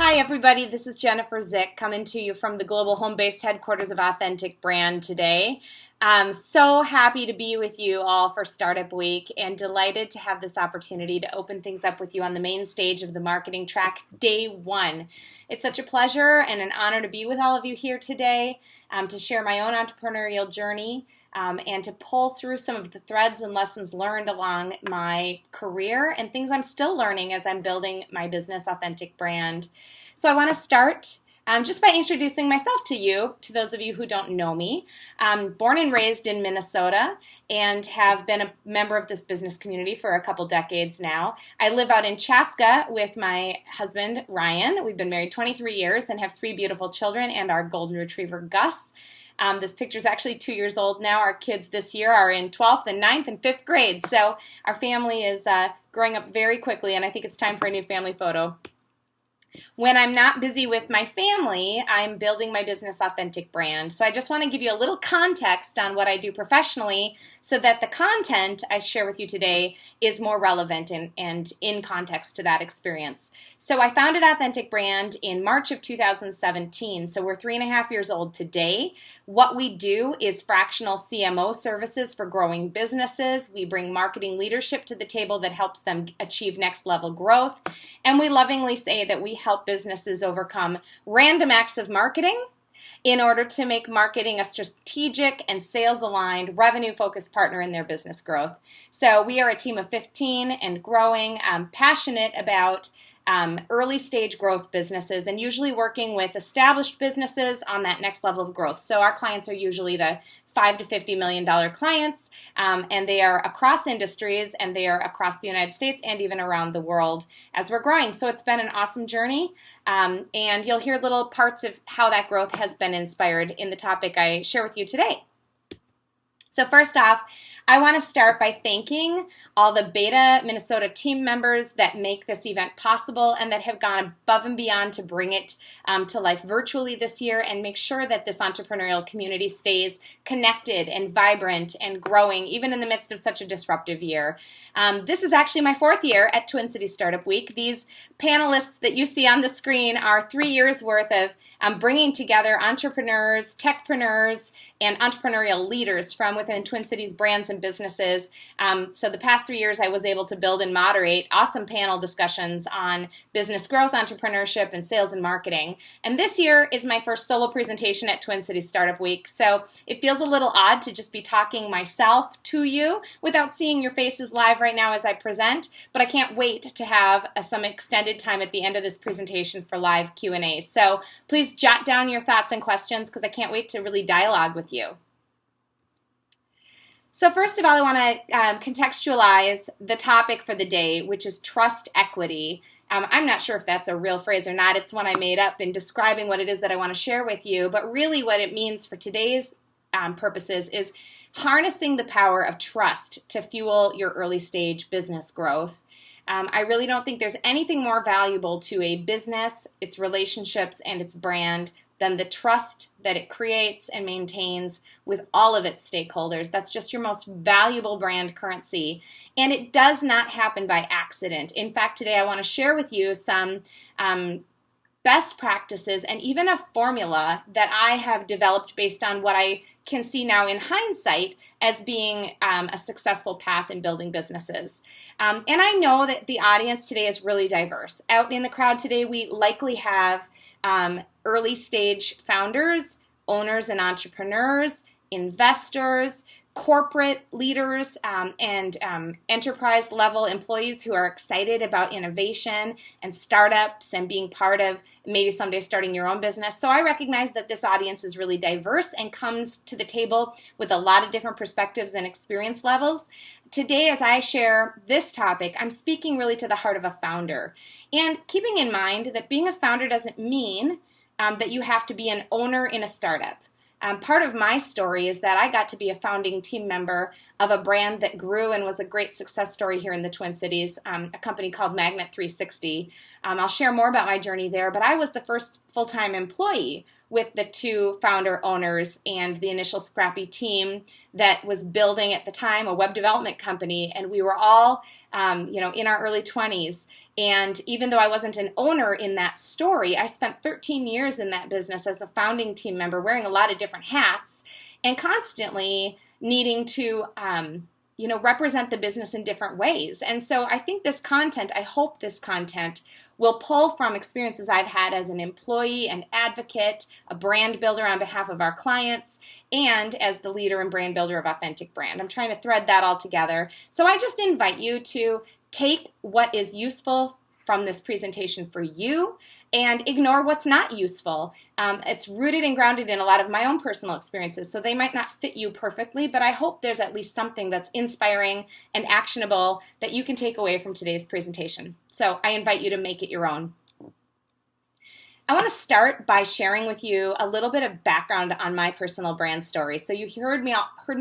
Hi everybody, this is Jennifer Zick coming to you from the global home-based headquarters of Authentic Brand today. I'm so happy to be with you all for Startup Week and delighted to have this opportunity to open things up with you on the main stage of the marketing track, day one. It's such a pleasure and an honor to be with all of you here today to share my own entrepreneurial journey and to pull through some of the threads and lessons learned along my career and things I'm still learning as I'm building my business, Authentic Brand. So I want to start just by introducing myself to you, to those of you who don't know me. I'm born and raised in Minnesota and have been a member of this business community for a couple decades now. I live out in Chaska with my husband, Ryan. We've been married 23 years and have 3 beautiful children and our golden retriever, Gus. This picture is actually 2 years old now. Our kids this year are in 12th and 9th and 5th grade. So our family is growing up very quickly, and I think it's time for a new family photo. When I'm not busy with my family, I'm building my business, Authentic Brand. So I just want to give you a little context on what I do professionally so that the content I share with you today is more relevant and in context to that experience. So I founded Authentic Brand in March of 2017. So we're 3.5 years old today. What we do is fractional CMO services for growing businesses. We bring marketing leadership to the table that helps them achieve next level growth. And we lovingly say that we help businesses overcome random acts of marketing in order to make marketing a strategic and sales-aligned, revenue-focused partner in their business growth. So we are a team of 15 and growing, passionate about early-stage growth businesses and usually working with established businesses on that next level of growth. So our clients are usually the $5 to $50 million clients, and they are across industries, and they are across the United States and even around the world as we're growing. So it's been an awesome journey, and you'll hear little parts of how that growth has been inspired in the topic I share with you today. So first off, I want to start by thanking all the Beta Minnesota team members that make this event possible and that have gone above and beyond to bring it to life virtually this year and make sure that this entrepreneurial community stays connected and vibrant and growing even in the midst of such a disruptive year. This is actually my 4th year at Twin Cities Startup Week. These panelists that you see on the screen are 3 years worth of bringing together entrepreneurs, techpreneurs, and entrepreneurial leaders from within Twin Cities brands and businesses. So the past 3 years I was able to build and moderate awesome panel discussions on business growth, entrepreneurship, and sales and marketing. And this year is my first solo presentation at Twin Cities Startup Week. So it feels a little odd to just be talking myself to you without seeing your faces live right now as I present, but I can't wait to have some extended time at the end of this presentation for live Q&A. So please jot down your thoughts and questions because I can't wait to really dialogue with you. So first of all, I want to contextualize the topic for the day, which is trust equity. I'm not sure if that's a real phrase or not. It's one I made up in describing what it is that I want to share with you. But really what it means for today's purposes is harnessing the power of trust to fuel your early stage business growth. I really don't think there's anything more valuable to a business, its relationships, and its brand than the trust that it creates and maintains with all of its stakeholders. That's just your most valuable brand currency. And it does not happen by accident. In fact, today I want to share with you some best practices and even a formula that I have developed based on what I can see now in hindsight as being a successful path in building businesses. And I know that the audience today is really diverse. Out in the crowd today, we likely have early stage founders, owners and entrepreneurs, investors, corporate leaders, and enterprise level employees who are excited about innovation and startups and being part of maybe someday starting your own business. So I recognize that this audience is really diverse and comes to the table with a lot of different perspectives and experience levels. Today, as I share this topic, I'm speaking really to the heart of a founder. And keeping in mind that being a founder doesn't mean that you have to be an owner in a startup. Part of my story is that I got to be a founding team member of a brand that grew and was a great success story here in the Twin Cities, a company called Magnet 360. I'll share more about my journey there, but I was the first full-time employee with the two founder owners and the initial scrappy team that was building at the time a web development company, and we were all in our early 20s. And even though I wasn't an owner in that story, I spent 13 years in that business as a founding team member, wearing a lot of different hats and constantly needing to represent the business in different ways. And so I think I hope this content will pull from experiences I've had as an employee, an advocate, a brand builder on behalf of our clients, and as the leader and brand builder of Authentic Brand. I'm trying to thread that all together. So I just invite you to take what is useful from this presentation for you and ignore what's not useful. It's rooted and grounded in a lot of my own personal experiences, so they might not fit you perfectly, but I hope there's at least something that's inspiring and actionable that you can take away from today's presentation. So I invite you to make it your own. I want to start by sharing with you a little bit of background on my personal brand story. So you heard me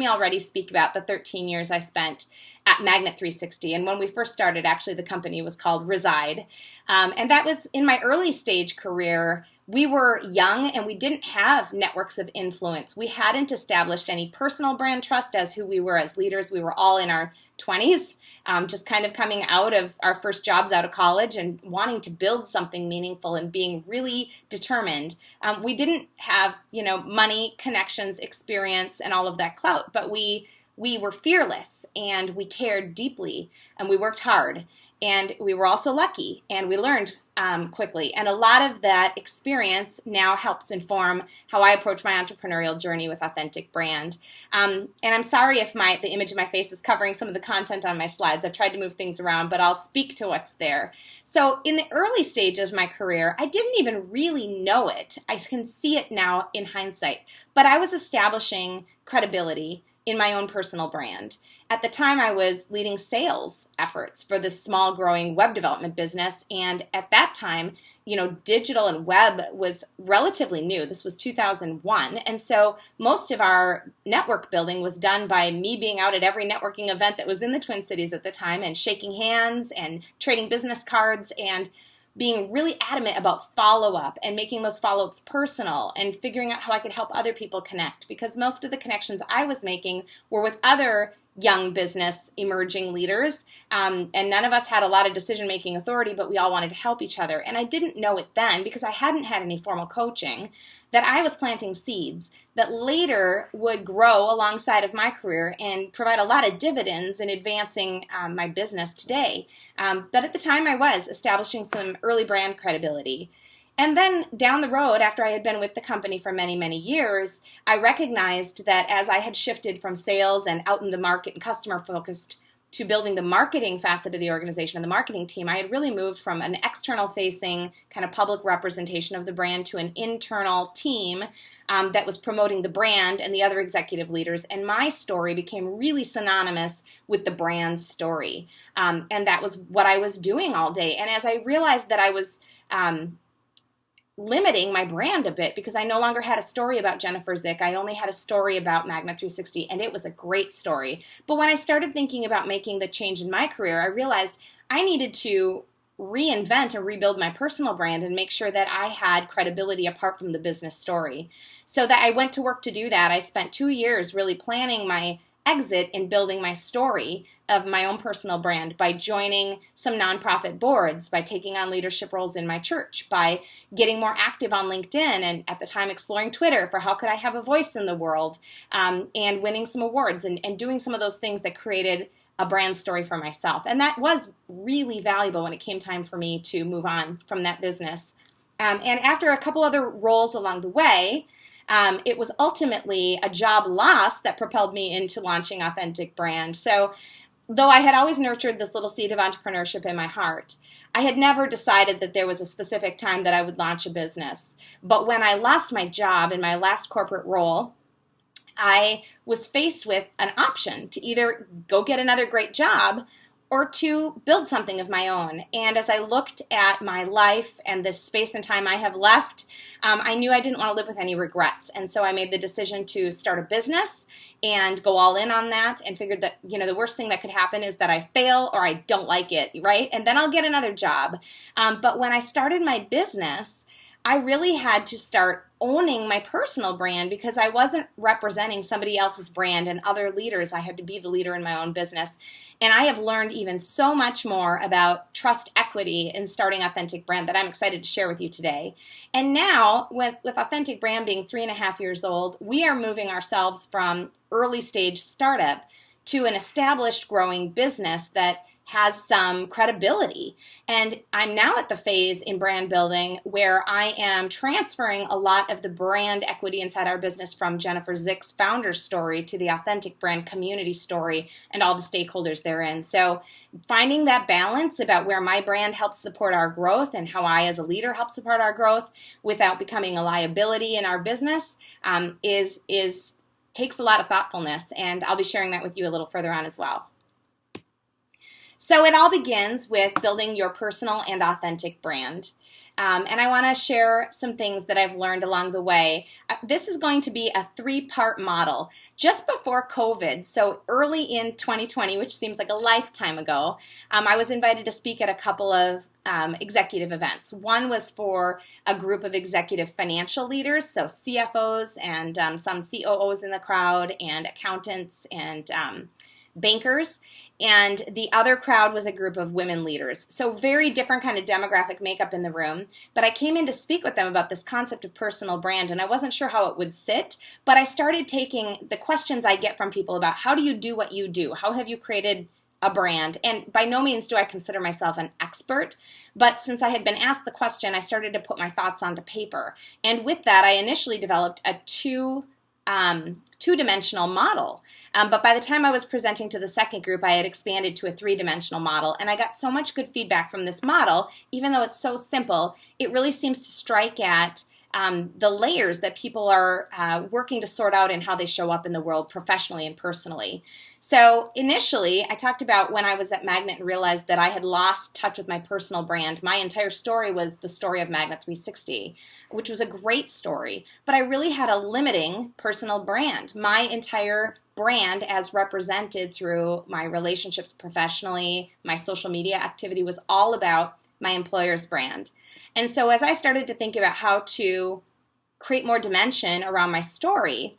already speak about the 13 years I spent at Magnet 360. And when we first started, actually, the company was called Reside. And that was in my early stage career. We were young and we didn't have networks of influence. We hadn't established any personal brand trust as who we were as leaders. We were all in our 20s, just kind of coming out of our first jobs out of college and wanting to build something meaningful and being really determined. We didn't have, money, connections, experience, and all of that clout, but we were fearless and we cared deeply and we worked hard. And we were also lucky, and we learned quickly. And a lot of that experience now helps inform how I approach my entrepreneurial journey with Authentic Brand. And I'm sorry if the image of my face is covering some of the content on my slides. I've tried to move things around, but I'll speak to what's there. So in the early stages of my career, I didn't even really know it. I can see it now in hindsight. But I was establishing credibility in my own personal brand. At the time, I was leading sales efforts for this small growing web development business. And at that time, digital and web was relatively new. This was 2001. And so most of our network building was done by me being out at every networking event that was in the Twin Cities at the time and shaking hands and trading business cards and being really adamant about follow-up and making those follow-ups personal and figuring out how I could help other people connect, because most of the connections I was making were with other young business emerging leaders, and none of us had a lot of decision-making authority, but we all wanted to help each other. And I didn't know it then because I hadn't had any formal coaching, that I was planting seeds that later would grow alongside of my career and provide a lot of dividends in advancing my business today. But at the time I was establishing some early brand credibility. And then down the road, after I had been with the company for many, many years, I recognized that as I had shifted from sales and out in the market and customer focused to building the marketing facet of the organization and the marketing team, I had really moved from an external facing kind of public representation of the brand to an internal team that was promoting the brand and the other executive leaders. And my story became really synonymous with the brand's story. And that was what I was doing all day. And as I realized that I was limiting my brand a bit because I no longer had a story about Jennifer Zick. I only had a story about Magnet 360, and it was a great story. But when I started thinking about making the change in my career, I realized I needed to reinvent and rebuild my personal brand and make sure that I had credibility apart from the business story. So that I went to work to do that. I spent 2 years really planning my exit and building my story of my own personal brand by joining some nonprofit boards, by taking on leadership roles in my church, by getting more active on LinkedIn, and at the time exploring Twitter for how could I have a voice in the world, and winning some awards and doing some of those things that created a brand story for myself. And that was really valuable when it came time for me to move on from that business. And after a couple other roles along the way, it was ultimately a job loss that propelled me into launching Authentic Brand. So though I had always nurtured this little seed of entrepreneurship in my heart, I had never decided that there was a specific time that I would launch a business. But when I lost my job in my last corporate role, I was faced with an option to either go get another great job or to build something of my own. And as I looked at my life and the space and time I have left, I knew I didn't want to live with any regrets. And so I made the decision to start a business and go all in on that, and figured that, the worst thing that could happen is that I fail or I don't like it, right? And then I'll get another job. But when I started my business, I really had to start owning my personal brand because I wasn't representing somebody else's brand and other leaders. I had to be the leader in my own business. And I have learned even so much more about trust equity in starting Authentic Brand that I'm excited to share with you today. And now, with Authentic Brand being 3.5 years old, we are moving ourselves from early stage startup to an established growing business that has some credibility. And I'm now at the phase in brand building where I am transferring a lot of the brand equity inside our business from Jennifer Zick's founder story to the Authentic Brand community story and all the stakeholders therein. So finding that balance about where my brand helps support our growth and how I as a leader help support our growth without becoming a liability in our business takes a lot of thoughtfulness, and I'll be sharing that with you a little further on as well. So it all begins with building your personal and authentic brand. And I want to share some things that I've learned along the way. This is going to be a 3-part model. Just before COVID, so early in 2020, which seems like a lifetime ago, I was invited to speak at a couple of executive events. One was for a group of executive financial leaders, so CFOs and some COOs in the crowd, and accountants and bankers. And the other crowd was a group of women leaders. So very different kind of demographic makeup in the room. But I came in to speak with them about this concept of personal brand, and I wasn't sure how it would sit. But I started taking the questions I get from people about how do you do what you do? How have you created a brand? And by no means do I consider myself an expert. But since I had been asked the question, I started to put my thoughts onto paper. And with that, I initially developed a two-dimensional model. But by the time I was presenting to the second group, I had expanded to a 3-dimensional model. And I got so much good feedback from this model, even though it's so simple, it really seems to strike at the layers that people are working to sort out in how they show up in the world professionally and personally. So initially, I talked about when I was at Magnet and realized that I had lost touch with my personal brand. My entire story was the story of Magnet 360, which was a great story, but I really had a limiting personal brand. My entire brand as represented through my relationships professionally, my social media activity was all about my employer's brand. And so as I started to think about how to create more dimension around my story,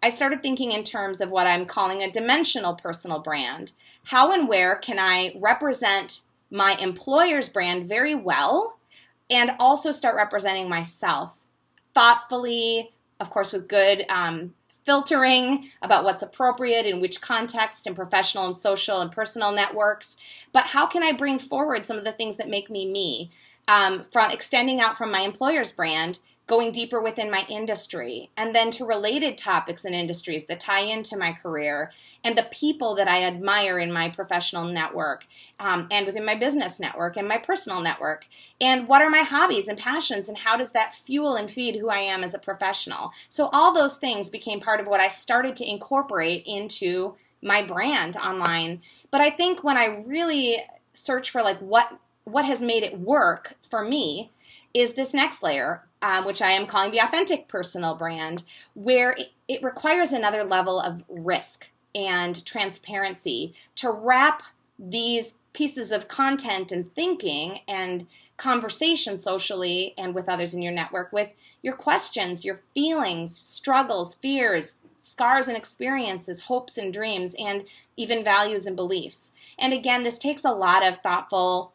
I started thinking in terms of what I'm calling a dimensional personal brand. How and where can I represent my employer's brand very well and also start representing myself thoughtfully, of course with good filtering about what's appropriate in which context in professional and social and personal networks. But how can I bring forward some of the things that make me me? From extending out from my employer's brand, going deeper within my industry, and then to related topics and industries that tie into my career and the people that I admire in my professional network and within my business network and my personal network. And what are my hobbies and passions, and how does that fuel and feed who I am as a professional? So all those things became part of what I started to incorporate into my brand online. But I think when I really search for like what has made it work for me is this next layer, which I am calling the authentic personal brand, where it requires another level of risk and transparency to wrap these pieces of content and thinking and conversation socially and with others in your network with your questions, your feelings, struggles, fears, scars and experiences, hopes and dreams, and even values and beliefs. And again, this takes a lot of thoughtful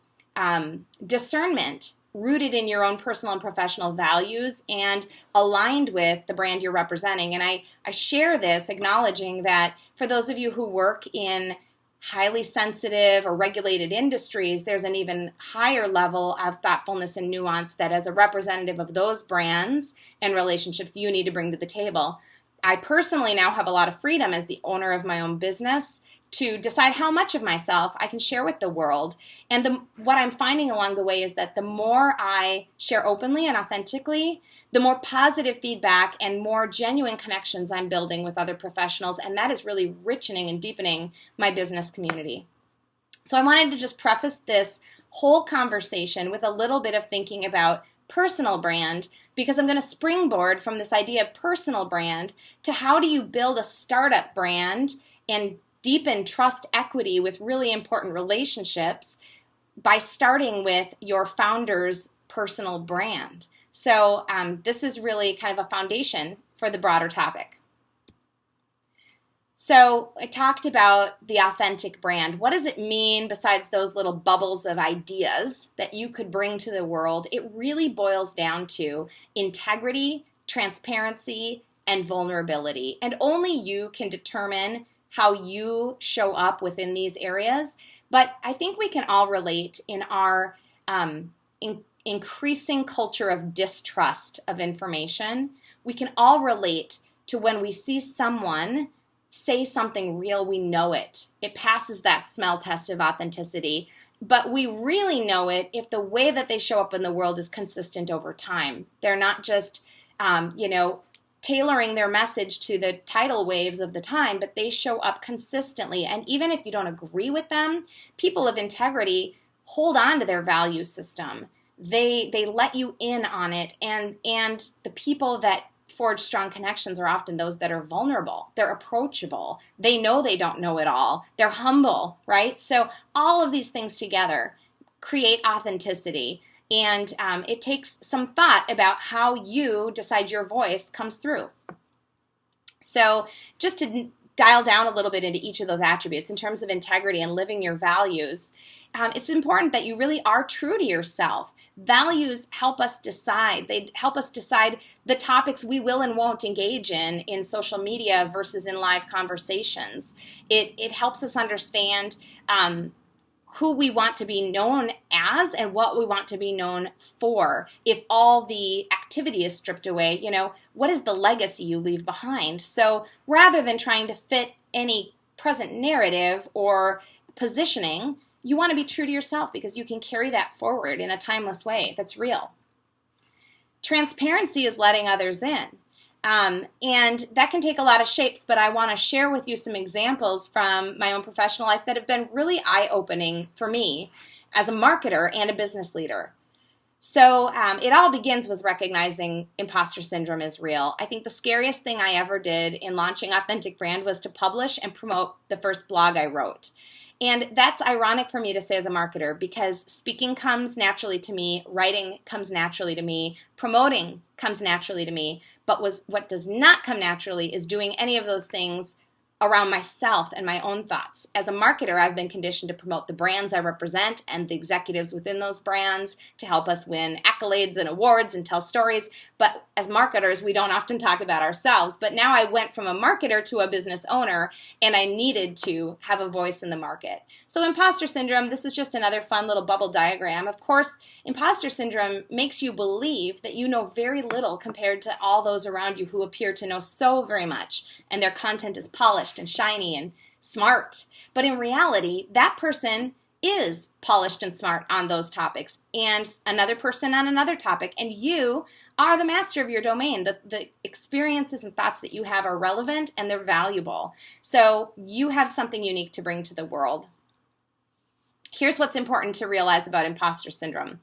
discernment rooted in your own personal and professional values and aligned with the brand you're representing. And I share this acknowledging that for those of you who work in highly sensitive or regulated industries, there's an even higher level of thoughtfulness and nuance that as a representative of those brands and relationships you need to bring to the table. I personally now have a lot of freedom as the owner of my own business to decide how much of myself I can share with the world. And what I'm finding along the way is that the more I share openly and authentically, the more positive feedback and more genuine connections I'm building with other professionals, and that is really richening and deepening my business community. So I wanted to just preface this whole conversation with a little bit of thinking about personal brand, because I'm going to springboard from this idea of personal brand to how do you build a startup brand and deepen trust equity with really important relationships by starting with your founder's personal brand. So this is really kind of a foundation for the broader topic. So I talked about the authentic brand. What does it mean besides those little bubbles of ideas that you could bring to the world? It really boils down to integrity, transparency, and vulnerability. And only you can determine how you show up within these areas. But I think we can all relate in our increasing culture of distrust of information. We can all relate to when we see someone say something real, we know it. It passes that smell test of authenticity. But we really know it if the way that they show up in the world is consistent over time. They're not just, tailoring their message to the tidal waves of the time, but they show up consistently. And even if you don't agree with them, people of integrity hold on to their value system. They let you in on it. And the people that forge strong connections are often those that are vulnerable. They're approachable. They know they don't know it all. They're humble, right? So all of these things together create authenticity. And it takes some thought about how you decide your voice comes through. So just to dial down a little bit into each of those attributes in terms of integrity and living your values, it's important that you really are true to yourself. Values help us decide. They help us decide the topics we will and won't engage in social media versus in live conversations. It helps us understand who we want to be known as and what we want to be known for. If all the activity is stripped away, what is the legacy you leave behind? So rather than trying to fit any present narrative or positioning, you want to be true to yourself because you can carry that forward in a timeless way that's real. Transparency is letting others in. And that can take a lot of shapes, but I want to share with you some examples from my own professional life that have been really eye-opening for me as a marketer and a business leader. So it all begins with recognizing imposter syndrome is real. I think the scariest thing I ever did in launching Authentic Brand was to publish and promote the first blog I wrote. And that's ironic for me to say as a marketer because speaking comes naturally to me, writing comes naturally to me, promoting comes naturally to me, but what does not come naturally is doing any of those things around myself and my own thoughts. As a marketer, I've been conditioned to promote the brands I represent and the executives within those brands to help us win accolades and awards and tell stories. But as marketers, we don't often talk about ourselves. But now I went from a marketer to a business owner, and I needed to have a voice in the market. So imposter syndrome, this is just another fun little bubble diagram. Of course, imposter syndrome makes you believe that you know very little compared to all those around you who appear to know so very much, and their content is polished and shiny and smart. But in reality, that person is polished and smart on those topics, and another person on another topic, and you are the master of your domain. The experiences and thoughts that you have are relevant and they're valuable. So you have something unique to bring to the world. Here's what's important to realize about imposter syndrome.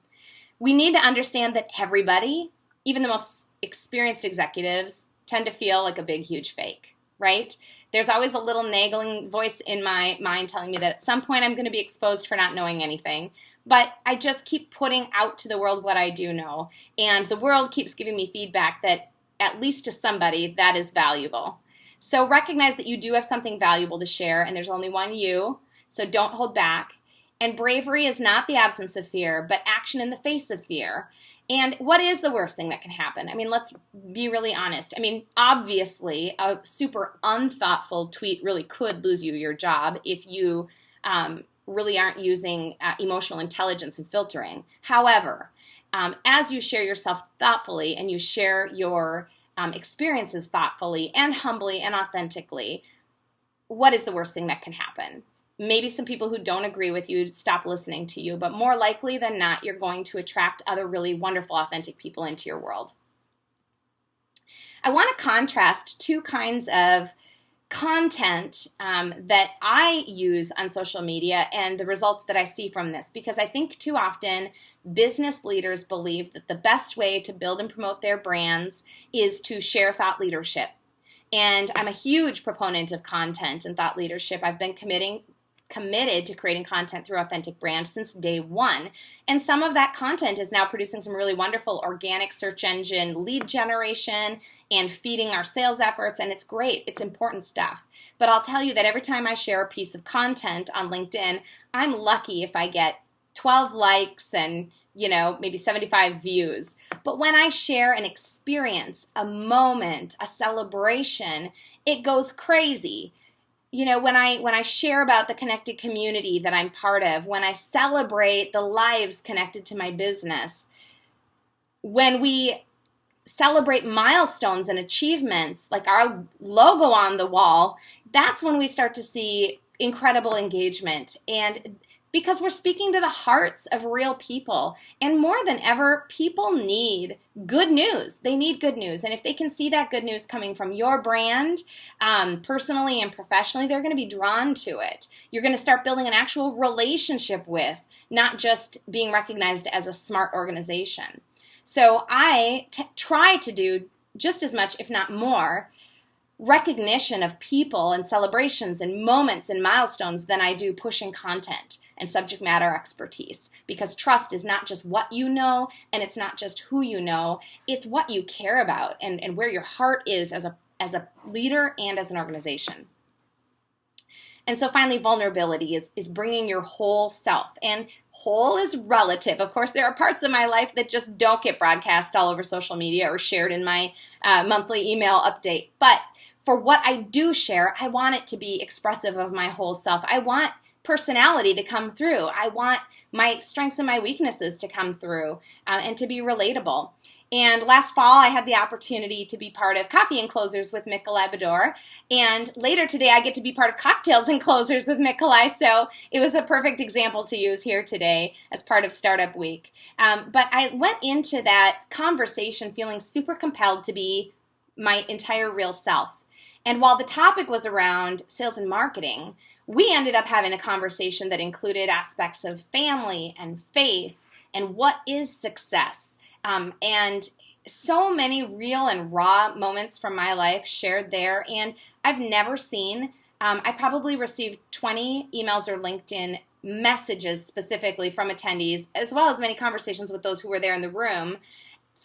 We need to understand that everybody, even the most experienced executives, tend to feel like a big, huge fake, right? There's always a little nagging voice in my mind telling me that at some point I'm going to be exposed for not knowing anything. But I just keep putting out to the world what I do know. And the world keeps giving me feedback that, at least to somebody, that is valuable. So recognize that you do have something valuable to share, and there's only one you. So don't hold back. And bravery is not the absence of fear, but action in the face of fear. And what is the worst thing that can happen? I mean, let's be really honest. I mean, obviously, a super unthoughtful tweet really could lose you your job if you really aren't using emotional intelligence and filtering. However, as you share yourself thoughtfully and you share your experiences thoughtfully and humbly and authentically, what is the worst thing that can happen? Maybe some people who don't agree with you stop listening to you, but more likely than not, you're going to attract other really wonderful, authentic people into your world. I want to contrast two kinds of content that I use on social media and the results that I see from this, because I think too often business leaders believe that the best way to build and promote their brands is to share thought leadership. And I'm a huge proponent of content and thought leadership. I've been committed committed to creating content through Authentic Brand since day one. And some of that content is now producing some really wonderful organic search engine lead generation and feeding our sales efforts, and it's great. It's important stuff. But I'll tell you that every time I share a piece of content on LinkedIn, I'm lucky if I get 12 likes and maybe 75 views. But when I share an experience, a moment, a celebration, it goes crazy. When I share about the connected community that I'm part of, when I celebrate the lives connected to my business, when we celebrate milestones and achievements, like our logo on the wall, that's when we start to see incredible engagement. And because we're speaking to the hearts of real people. And more than ever, people need good news. They need good news. And if they can see that good news coming from your brand, personally and professionally, they're going to be drawn to it. You're going to start building an actual relationship with, not just being recognized as a smart organization. So I try to do just as much, if not more, recognition of people and celebrations and moments and milestones than I do pushing content and subject matter expertise, because trust is not just what you know, and it's not just who you know, it's what you care about and where your heart is as a leader and as an organization. And so finally, vulnerability is bringing your whole self. And whole is relative. Of course, there are parts of my life that just don't get broadcast all over social media or shared in my monthly email update. But for what I do share, I want it to be expressive of my whole self. I want personality to come through. I want my strengths and my weaknesses to come through and to be relatable. And last fall, I had the opportunity to be part of Coffee and Closers with Mikolai Bador. And later today, I get to be part of Cocktails and Closers with Mikolai. So it was a perfect example to use here today as part of Startup Week. But I went into that conversation feeling super compelled to be my entire real self. And while the topic was around sales and marketing, we ended up having a conversation that included aspects of family and faith and what is success. And so many real and raw moments from my life shared there. And I've never seen, I probably received 20 emails or LinkedIn messages specifically from attendees, as well as many conversations with those who were there in the room,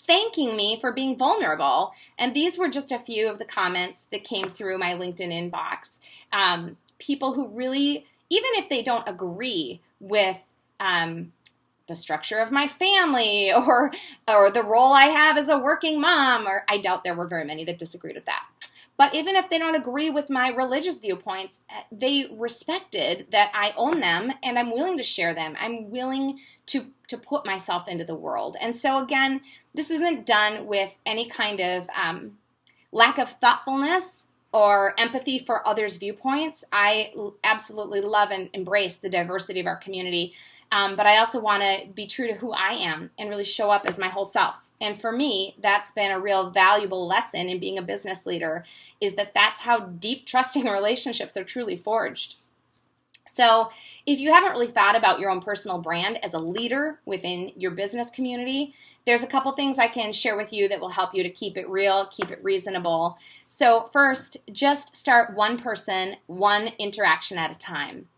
thanking me for being vulnerable. And these were just a few of the comments that came through my LinkedIn inbox. People who really, even if they don't agree with the structure of my family or the role I have as a working mom, or I doubt there were very many that disagreed with that. But even if they don't agree with my religious viewpoints, they respected that I own them and I'm willing to share them. I'm willing to put myself into the world. And so again, this isn't done with any kind of lack of thoughtfulness or empathy for others' viewpoints. I absolutely love and embrace the diversity of our community. But I also want to be true to who I am and really show up as my whole self. And for me, that's been a real valuable lesson in being a business leader, is that that's how deep, trusting relationships are truly forged. So if you haven't really thought about your own personal brand as a leader within your business community, there's a couple things I can share with you that will help you to keep it real, keep it reasonable. So first, just start one person, one interaction at a time.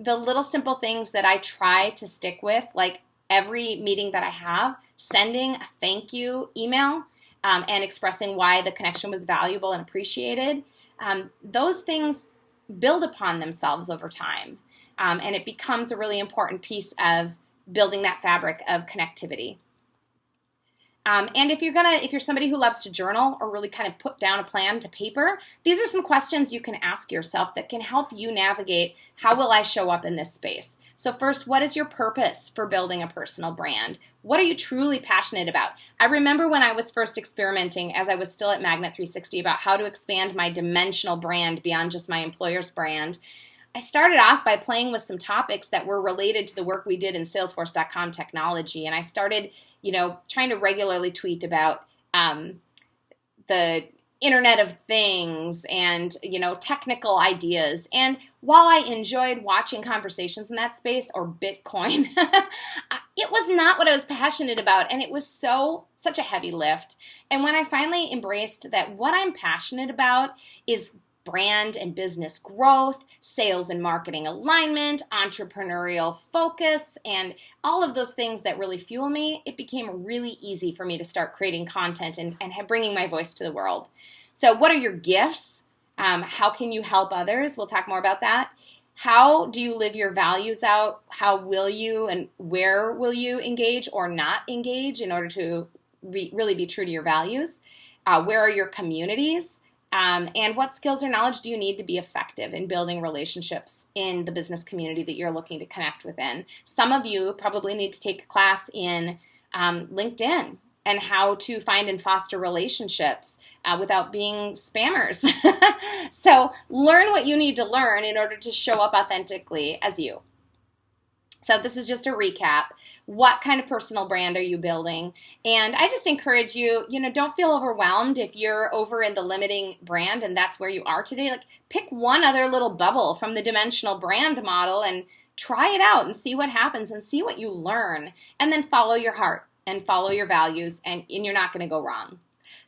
The little simple things that I try to stick with, like every meeting that I have, sending a thank you email and expressing why the connection was valuable and appreciated, those things build upon themselves over time. And it becomes a really important piece of building that fabric of connectivity. And if you're somebody who loves to journal or really kind of put down a plan to paper, these are some questions you can ask yourself that can help you navigate how will I show up in this space. So first, what is your purpose for building a personal brand? What are you truly passionate about? I remember when I was first experimenting, as I was still at Magnet 360, about how to expand my dimensional brand beyond just my employer's brand. I started off by playing with some topics that were related to the work we did in Salesforce.com technology, and I started, trying to regularly tweet about the Internet of Things and, technical ideas. And while I enjoyed watching conversations in that space, or Bitcoin, it was not what I was passionate about, and it was such a heavy lift. And when I finally embraced that what I'm passionate about is brand and business growth, sales and marketing alignment, entrepreneurial focus, and all of those things that really fuel me, it became really easy for me to start creating content and bringing my voice to the world. So what are your gifts? How can you help others? We'll talk more about that. How do you live your values out? How will you and where will you engage or not engage in order to really be true to your values? Where are your communities? And what skills or knowledge do you need to be effective in building relationships in the business community that you're looking to connect within? Some of you probably need to take a class in LinkedIn and how to find and foster relationships without being spammers. So learn what you need to learn in order to show up authentically as you. So this is just a recap. What kind of personal brand are you building? And I just encourage you, don't feel overwhelmed if you're over in the limiting brand and that's where you are today. Like, pick one other little bubble from the dimensional brand model and try it out and see what happens and see what you learn. And then follow your heart and follow your values, and you're not going to go wrong.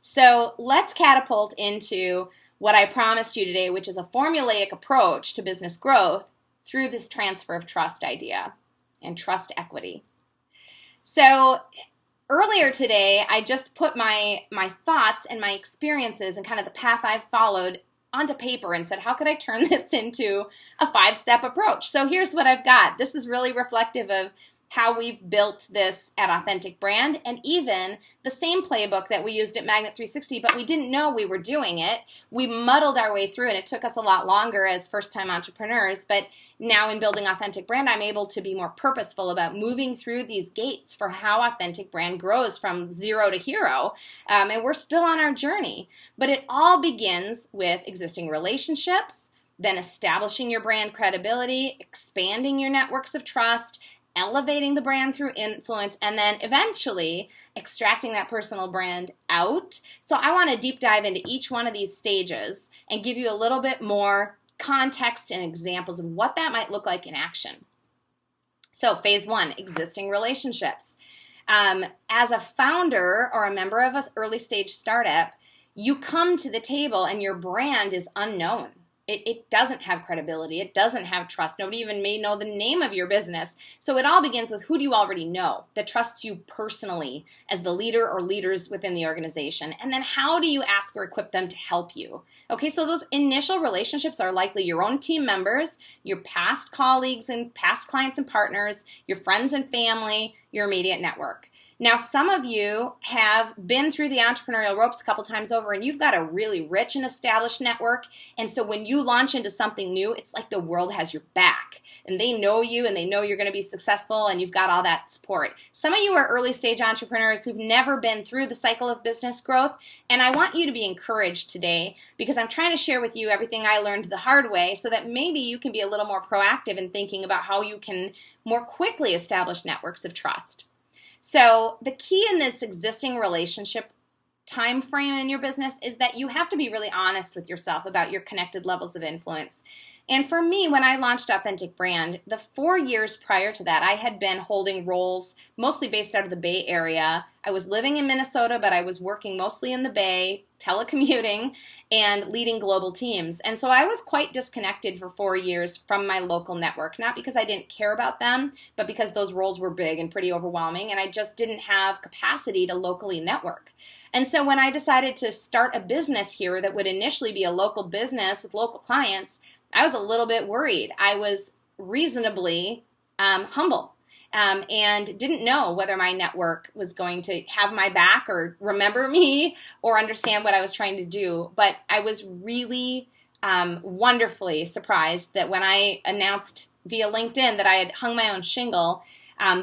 So let's catapult into what I promised you today, which is a formulaic approach to business growth through this transfer of trust idea and trust equity. So earlier today, I just put my thoughts and my experiences and kind of the path I've followed onto paper and said, how could I turn this into a 5-step approach? So here's what I've got. This is really reflective of how we've built this at Authentic Brand, and even the same playbook that we used at Magnet 360, but we didn't know we were doing it. We muddled our way through, and it took us a lot longer as first-time entrepreneurs, but now in building Authentic Brand, I'm able to be more purposeful about moving through these gates for how Authentic Brand grows from 0 to hero, and we're still on our journey. But it all begins with existing relationships, then establishing your brand credibility, expanding your networks of trust, elevating the brand through influence, and then eventually extracting that personal brand out. So I want to deep dive into each one of these stages and give you a little bit more context and examples of what that might look like in action. So phase 1, existing relationships. As a founder or a member of an early stage startup, you come to the table and your brand is unknown. It doesn't have credibility. It doesn't have trust. Nobody even may know the name of your business. So it all begins with, who do you already know that trusts you personally as the leader or leaders within the organization? And then how do you ask or equip them to help you? Okay, so those initial relationships are likely your own team members, your past colleagues and past clients and partners, your friends and family, your immediate network. Now, some of you have been through the entrepreneurial ropes a couple times over, and you've got a really rich and established network. And so when you launch into something new, it's like the world has your back. And they know you, and they know you're going to be successful, and you've got all that support. Some of you are early stage entrepreneurs who've never been through the cycle of business growth. And I want you to be encouraged today, because I'm trying to share with you everything I learned the hard way so that maybe you can be a little more proactive in thinking about how you can more quickly establish networks of trust. So the key in this existing relationship time frame in your business is that you have to be really honest with yourself about your connected levels of influence. And for me, when I launched Authentic Brand, the 4 years prior to that, I had been holding roles mostly based out of the Bay Area. I was living in Minnesota, but I was working mostly in the Bay, telecommuting, and leading global teams. And so I was quite disconnected for 4 years from my local network, not because I didn't care about them, but because those roles were big and pretty overwhelming, and I just didn't have capacity to locally network. And so when I decided to start a business here that would initially be a local business with local clients, I was a little bit worried. I was reasonably humble and didn't know whether my network was going to have my back or remember me or understand what I was trying to do. But I was really wonderfully surprised that when I announced via LinkedIn that I had hung my own shingle,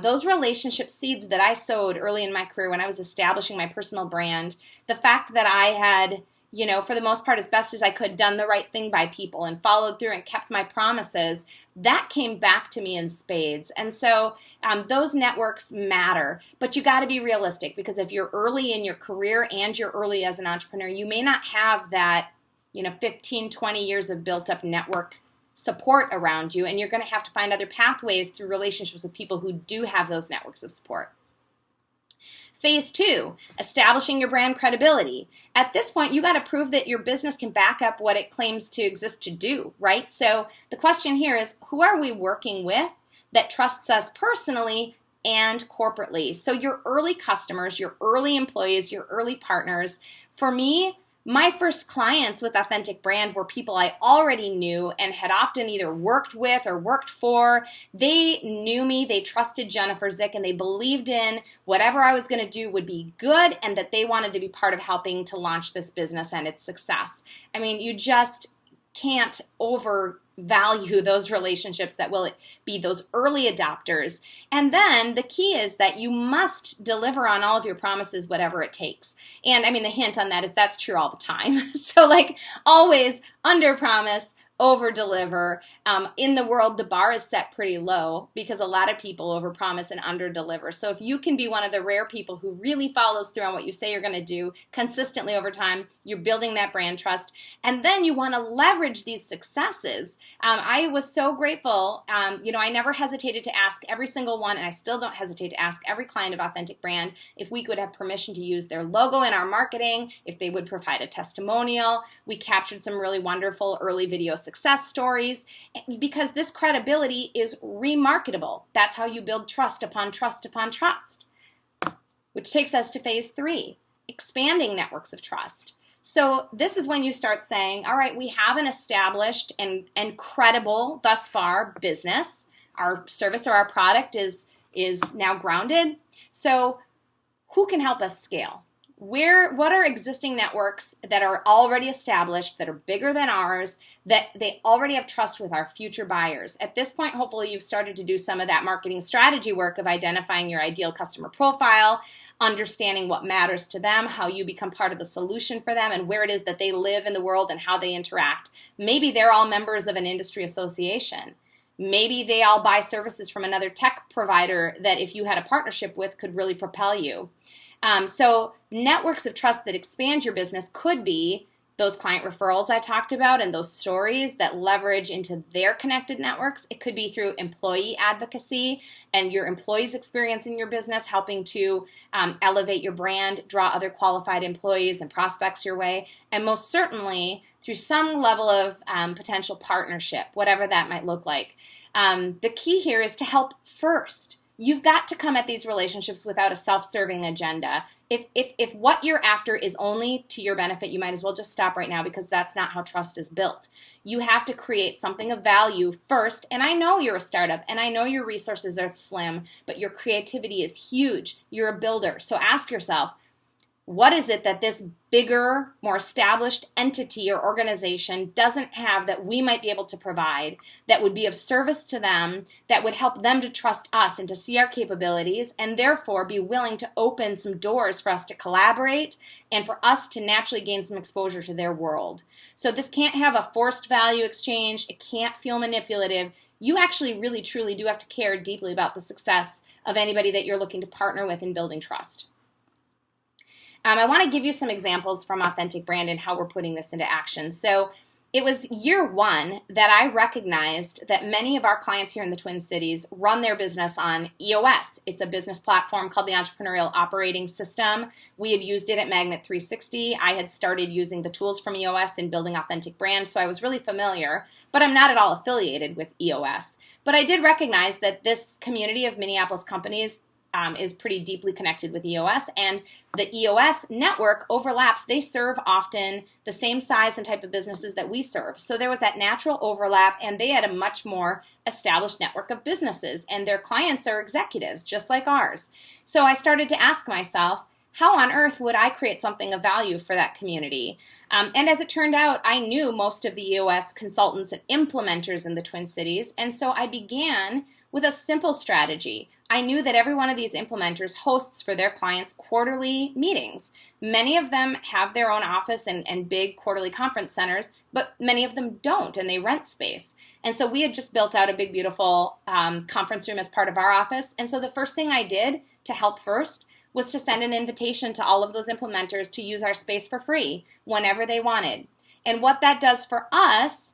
those relationship seeds that I sowed early in my career when I was establishing my personal brand, the fact that I had, for the most part, as best as I could, done the right thing by people and followed through and kept my promises, that came back to me in spades. And so those networks matter, but you got to be realistic, because if you're early in your career and you're early as an entrepreneur, you may not have that, 15, 20 years of built up network support around you, and you're going to have to find other pathways through relationships with people who do have those networks of support. Phase 2, establishing your brand credibility. At this point, you got to prove that your business can back up what it claims to exist to do, right? So the question here is, who are we working with that trusts us personally and corporately? So your early customers, your early employees, your early partners. For me, my first clients with Authentic Brand were people I already knew and had often either worked with or worked for. They knew me, they trusted Jennifer Zick, and they believed in whatever I was going to do would be good and that they wanted to be part of helping to launch this business and its success. I mean, you just can't overvalue those relationships that will be those early adopters. And then the key is that you must deliver on all of your promises, whatever it takes. And I mean, the hint on that is that's true all the time. So like always under promise, over deliver. In the world, the bar is set pretty low because a lot of people over promise and under deliver. So if you can be one of the rare people who really follows through on what you say you're going to do consistently over time, you're building that brand trust. And then you want to leverage these successes. I was so grateful. I never hesitated to ask every single one, and I still don't hesitate to ask every client of Authentic Brand if we could have permission to use their logo in our marketing, if they would provide a testimonial. We captured some really wonderful early video success stories because this credibility is remarketable. That's how you build trust upon trust upon trust, which takes us to phase 3, expanding networks of trust. So this is when you start saying, all right, we have an established and credible thus far business. Our service or our product is now grounded. So who can help us scale? What are existing networks that are already established, that are bigger than ours, that they already have trust with our future buyers? At this point, hopefully you've started to do some of that marketing strategy work of identifying your ideal customer profile, understanding what matters to them, how you become part of the solution for them, and where it is that they live in the world and how they interact. Maybe they're all members of an industry association. Maybe they all buy services from another tech provider that if you had a partnership with could really propel you. So networks of trust that expand your business could be those client referrals I talked about and those stories that leverage into their connected networks. It could be through employee advocacy and your employees' experience in your business, helping to elevate your brand, draw other qualified employees and prospects your way, and most certainly through some level of potential partnership, whatever that might look like. The key here is to help first. You've got to come at these relationships without a self-serving agenda. If what you're after is only to your benefit, you might as well just stop right now because that's not how trust is built. You have to create something of value first. And I know you're a startup and I know your resources are slim, but your creativity is huge. You're a builder. So ask yourself, what is it that this bigger, more established entity or organization doesn't have that we might be able to provide that would be of service to them, that would help them to trust us and to see our capabilities and therefore be willing to open some doors for us to collaborate and for us to naturally gain some exposure to their world. So this can't have a forced value exchange. It can't feel manipulative. You actually really, truly do have to care deeply about the success of anybody that you're looking to partner with in building trust. I want to give you some examples from Authentic Brand and how we're putting this into action. So it was year 1 that I recognized that many of our clients here in the Twin Cities run their business on EOS. It's a business platform called the Entrepreneurial Operating System. We had used it at Magnet 360. I had started using the tools from EOS in building Authentic Brand, so I was really familiar, but I'm not at all affiliated with EOS. But I did recognize that this community of Minneapolis companies is pretty deeply connected with EOS, and the EOS network overlaps. They serve often the same size and type of businesses that we serve. So there was that natural overlap, and they had a much more established network of businesses, and their clients are executives just like ours. So I started to ask myself, how on earth would I create something of value for that community? And as it turned out, I knew most of the EOS consultants and implementers in the Twin Cities, and so I began with a simple strategy. I knew that every one of these implementers hosts for their clients quarterly meetings. Many of them have their own office and big quarterly conference centers, but many of them don't, and they rent space. And so we had just built out a big, beautiful conference room as part of our office. And so the first thing I did to help first was to send an invitation to all of those implementers to use our space for free whenever they wanted. And what that does for us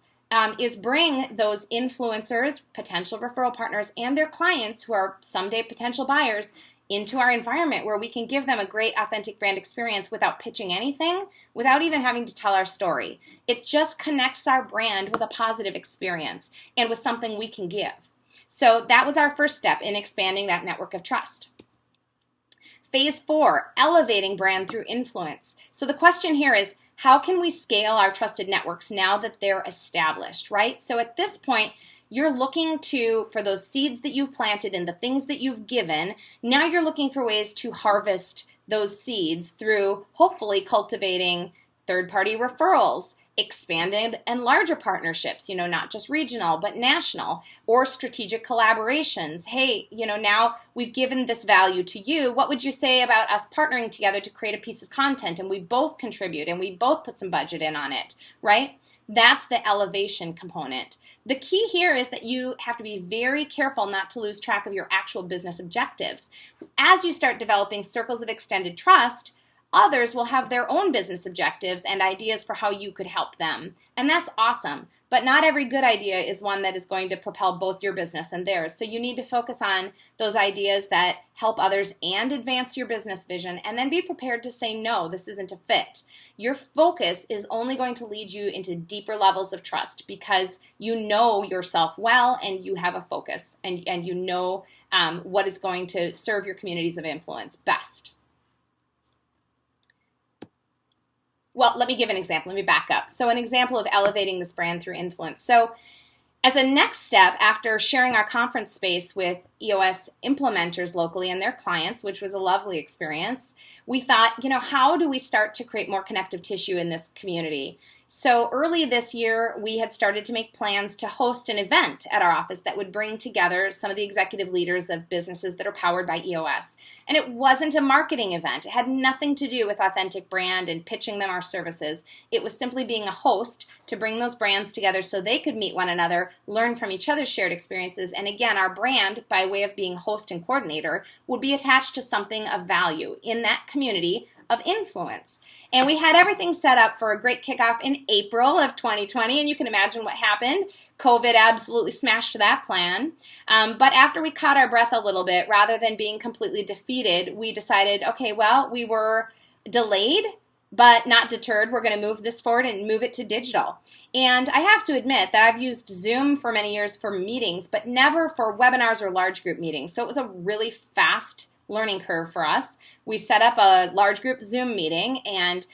is bring those influencers, potential referral partners, and their clients who are someday potential buyers into our environment where we can give them a great authentic brand experience without pitching anything, without even having to tell our story. It just connects our brand with a positive experience and with something we can give. So that was our first step in expanding that network of trust. Phase 4, elevating brand through influence. So the question here is, how can we scale our trusted networks now that they're established, right? So at this point, you're looking for those seeds that you've planted and the things that you've given. Now you're looking for ways to harvest those seeds through hopefully cultivating third-party referrals, expanded and larger partnerships, not just regional, but national, or strategic collaborations. Hey, now we've given this value to you. What would you say about us partnering together to create a piece of content and we both contribute and we both put some budget in on it, right? That's the elevation component. The key here is that you have to be very careful not to lose track of your actual business objectives. As you start developing circles of extended trust, others will have their own business objectives and ideas for how you could help them. And that's awesome. But not every good idea is one that is going to propel both your business and theirs. So you need to focus on those ideas that help others and advance your business vision, and then be prepared to say, no, this isn't a fit. Your focus is only going to lead you into deeper levels of trust because you know yourself well and you have a focus and you know what is going to serve your communities of influence best. Well, let me give an example. Let me back up. So an example of elevating this brand through influence. So as a next step, after sharing our conference space with EOS implementers locally and their clients, which was a lovely experience, we thought, how do we start to create more connective tissue in this community? So early this year, we had started to make plans to host an event at our office that would bring together some of the executive leaders of businesses that are powered by EOS. And it wasn't a marketing event. It had nothing to do with authentic brand and pitching them our services. It was simply being a host to bring those brands together so they could meet one another, learn from each other's shared experiences, and again, our brand, by way of being host and coordinator, would be attached to something of value in that community of influence. And we had everything set up for a great kickoff in April of 2020, and you can imagine what happened. COVID absolutely smashed that plan. But after we caught our breath a little bit, rather than being completely defeated, we decided, okay, well, we were delayed, but not deterred. We're going to move this forward and move it to digital. And I have to admit that I've used Zoom for many years for meetings, but never for webinars or large group meetings. So it was a really fast learning curve for us. We set up a large group Zoom meeting and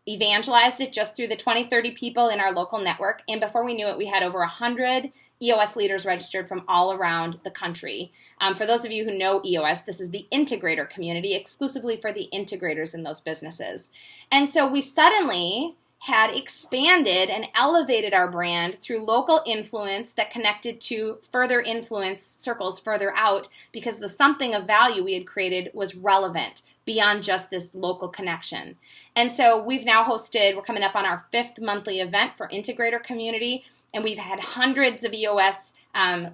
evangelized it just through the 20, 30 people in our local network. And before we knew it, we had over 100 EOS leaders registered from all around the country. For those of you who know EOS, this is the integrator community, exclusively for the integrators in those businesses. And so we suddenly had expanded and elevated our brand through local influence that connected to further influence circles further out, because the something of value we had created was relevant beyond just this local connection. And so we've now hosted, we're coming up on our 5th monthly event for integrator community, and we've had hundreds of EOS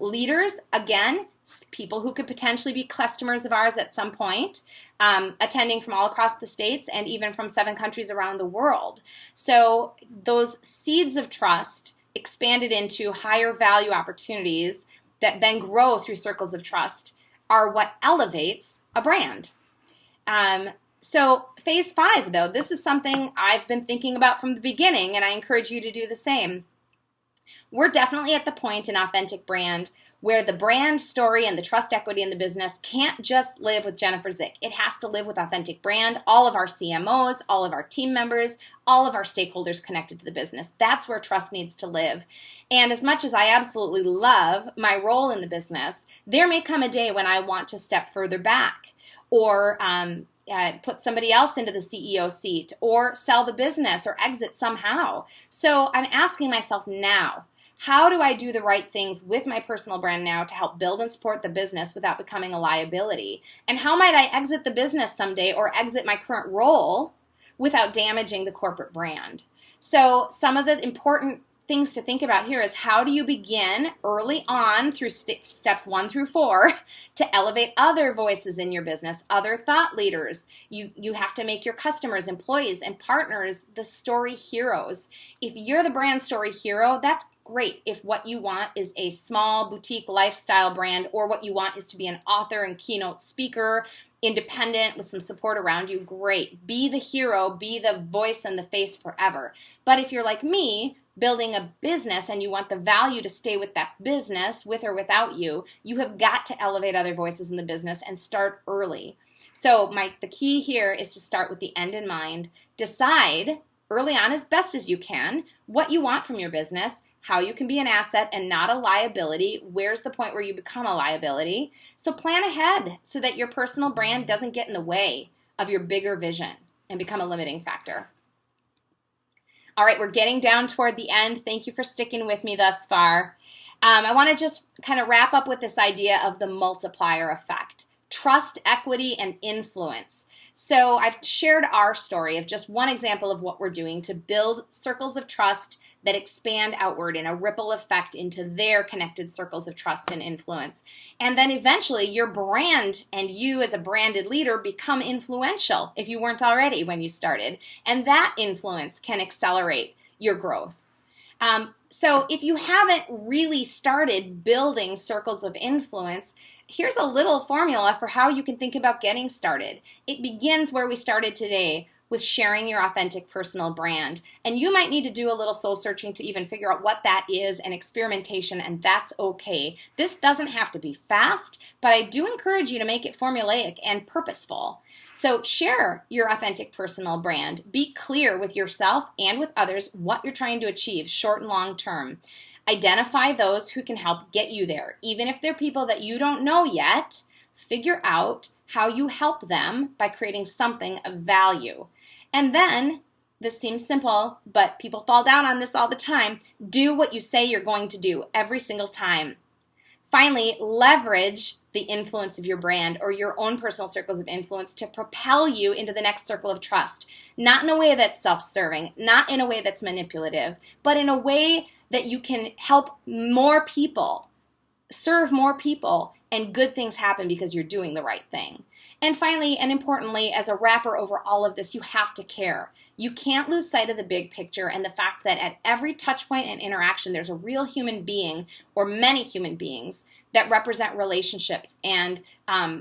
leaders, again, people who could potentially be customers of ours at some point, attending from all across the states and even from 7 countries around the world. So those seeds of trust expanded into higher value opportunities that then grow through circles of trust are what elevates a brand. So phase 5, though, this is something I've been thinking about from the beginning, and I encourage you to do the same. We're definitely at the point in authentic brand where the brand story and the trust equity in the business can't just live with Jennifer Zick. It has to live with authentic brand, all of our CMOs, all of our team members, all of our stakeholders connected to the business. That's where trust needs to live. And as much as I absolutely love my role in the business, there may come a day when I want to step further back or put somebody else into the CEO seat or sell the business or exit somehow. So I'm asking myself now, how do I do the right things with my personal brand now to help build and support the business without becoming a liability? And how might I exit the business someday or exit my current role without damaging the corporate brand? So some of the important things to think about here is, how do you begin early on through steps 1 through 4 to elevate other voices in your business, other thought leaders. You have to make your customers, employees, and partners the story heroes. If you're the brand story hero, that's great. If what you want is a small boutique lifestyle brand, or what you want is to be an author and keynote speaker, independent with some support around you, great. Be the hero, be the voice and the face forever. But if you're like me, building a business and you want the value to stay with that business, with or without you, you have got to elevate other voices in the business and start early. So the key here is to start with the end in mind. Decide early on as best as you can what you want from your business, how you can be an asset and not a liability. Where's the point where you become a liability? So plan ahead so that your personal brand doesn't get in the way of your bigger vision and become a limiting factor. All right, we're getting down toward the end. Thank you for sticking with me thus far. I want to just kind of wrap up with this idea of the multiplier effect. Trust, equity, and influence. So I've shared our story of just one example of what we're doing to build circles of trust that expand outward in a ripple effect into their connected circles of trust and influence. And then eventually your brand and you as a branded leader become influential if you weren't already when you started. And that influence can accelerate your growth. So if you haven't really started building circles of influence, here's a little formula for how you can think about getting started. It begins where we started today, with sharing your authentic personal brand. And you might need to do a little soul searching to even figure out what that is and experimentation, and that's okay. This doesn't have to be fast, but I do encourage you to make it formulaic and purposeful. So share your authentic personal brand. Be clear with yourself and with others what you're trying to achieve, short and long term. Identify those who can help get you there. Even if they're people that you don't know yet, figure out how you help them by creating something of value. And then, this seems simple, but people fall down on this all the time, do what you say you're going to do every single time. Finally, leverage the influence of your brand or your own personal circles of influence to propel you into the next circle of trust. Not in a way that's self-serving, not in a way that's manipulative, but in a way that you can help more people, serve more people, and good things happen because you're doing the right thing. And finally, and importantly, as a wrapper over all of this, you have to care. You can't lose sight of the big picture and the fact that at every touch point and interaction, there's a real human being or many human beings that represent relationships and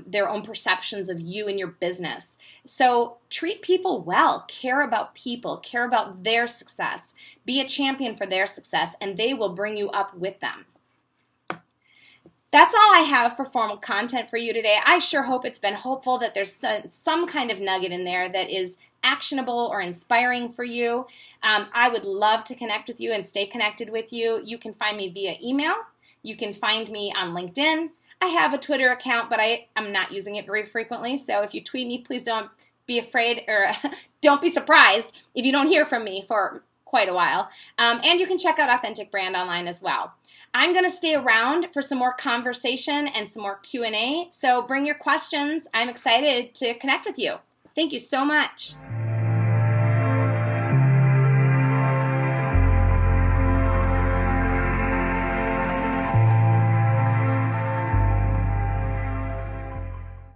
their own perceptions of you and your business. So treat people well, care about people, care about their success, be a champion for their success, and they will bring you up with them. That's all I have for formal content for you today. I sure hope it's been hopeful, that there's some kind of nugget in there that is actionable or inspiring for you. I would love to connect with you and stay connected with you. You can find me via email. You can find me on LinkedIn. I have a Twitter account, but I'm not using it very frequently. So if you tweet me, please don't be afraid or don't be surprised if you don't hear from me for quite a while. And you can check out Authentic Brand online as well. I'm going to stay around for some more conversation and some more Q&A, so bring your questions. I'm excited to connect with you. Thank you so much.